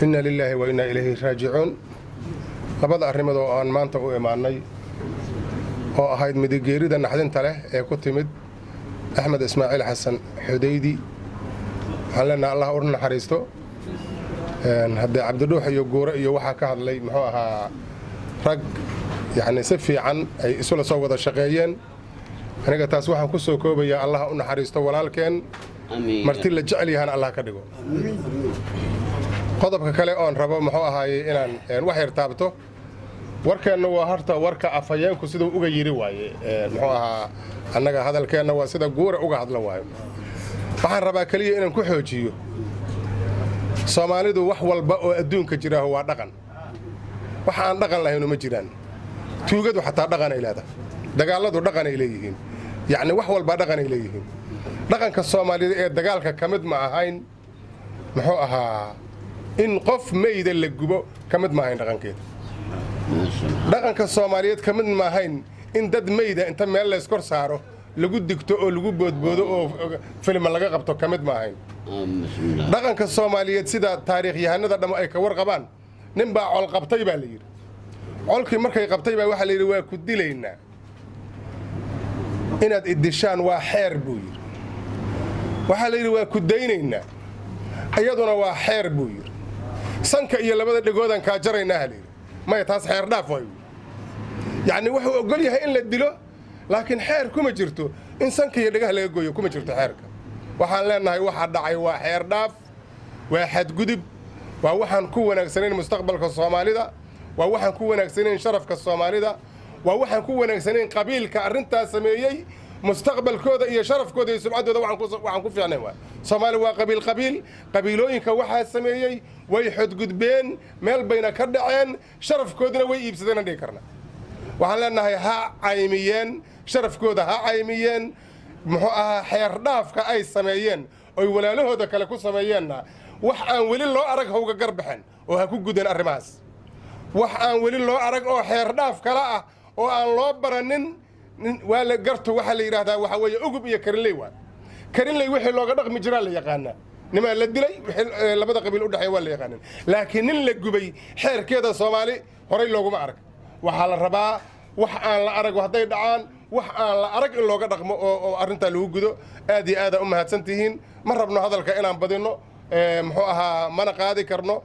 إنا لله وإنا إليه راجعون labada arrimood oo aan maanta u imaanay oo ahayd midigeerida naxdinta leh ee ku timid Axmed Ismaaciil Xasan Xudaydi waxaan leenahay Allah u naxariisto haddii Cabdidhuux iyo Guure iyo waxa ka hadlay muxuu ahaa rag yani si fiican ay isula soo wada shaqeeyeen aniga taas waxaan ku soo koobayaa Allah u naxariisto walaalkeen marti la jecel yahan Allah ka dhigo qodobka kale oo aan rabo muxuu ahaayay inaan wax yar taabto warkeena waa harta warka afayeenku sidoo uga yiri waaye muxuu ahaa annaga hadalkeena waa sida Guure uga hadla waayo waxaan rabaa kaliya inaan ku xoojiyo Soomaalidu wax walba oo adduunka jira waa dhaqan wax aan dhaqan lahayn ma jiraan tuugadu xataa dhaqan ay leedahay dagaaladu dhaqan ay leeyihiin yani wax walba dhaqan ay leeyihiin dhaqanka Soomaalida ee dagaalka kamid ma ahayn muxuu ahaa in qof meeyda la gubo kamid ma ahayn dhaqankeeda dhaqanka Soomaaliyeed kamid ma ahayn in dad meeyda inta meel la iskor saaro lagu digto oo lagu boodboodo oo film laga qabto kamid ma ahayn dhaqanka Soomaaliyeed sida taariikhyahanada dhamo ay ka warqabaan nin baa col qabtay baa la yiri colkii markay qabtay baa waxa la yiri waa ku dilaynaa inaad idishaan waa xeer buu yiri waxa la yiri waa ku daynaynaa ayaduna waa xeer buu yiri sanka iyo labada dhagoodan ka jaraynaa hal yiri ma taas xeer dhaaf way yani wuxuu ogol yahay in la dilo laakiin xeer kuma jirto in sanka iyo dhagaha laga gooyo kuma jirto xeerka waxaan leenahay waxa dhacay waa xeer dhaaf waa xadgudub waa waxaan ku wanaagsaneyn mustaqbalka Soomaalida waa waxaan ku wanaagsaneyn sharafka Soomaalida waa waxaan ku wanaagsaneyn qabiilka arintaas sameeyay mustaqbalkooda iyo sharafkooda iyo sumcadooda waxaan ku fiicnay waa Soomaali waa qabiilooyinka waxa sameeyay way xadgudbeen meel bayna ka dhaceen sharafkoodina way iibsadeen dhig karna waxaan leenahay ha caymiyeen sharafkooda ha caymiyeen muxuu ahaa xeer dhaafka ay sameeyeen oo walaalahooda kale ku sameeyeenna wax aan weli loo arag hawga garbaxan oo ha ku gudeen arrimahaas wax aan weli loo arag oo xeer dhaaf kala ah oo aan loo baranin waa la garto waxa la yiraahdaa waxa weeye ugub iyo karinley wixii looga dhaqmi jiraa la yaqaana nima la dilay wixii labada qabiil u dhaxay waa la yaqaanin laakiin nin la gubay xeerkeeda Soomaali horay looguma arag waxa la rabaa wax aan la arag haday dhacaan wax aan la arag in looga dhaqmo oo arinta lagu gudo aad iyo aad u mahadsantihiin ma rabno hadalka inaan badino muxuu ahaa mana qaadi karno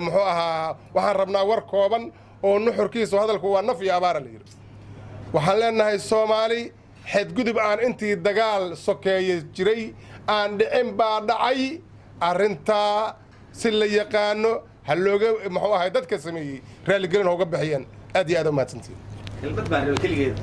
muxuu ahaa waxaan rabnaa war kooban oo nuxurkiisu hadalku waa naf iyo abaar la yiri waxaan leenahay Soomaali xadgudub aan intii dagaal sokeeyay jiray aan dhicin baa dhacay arinta si la yaqaano hal looga muxuu ahaa dadka sameeyay raali gelin uga bixiyeen aad iyo aad u mahadsantihiin kelmad baan kaligeed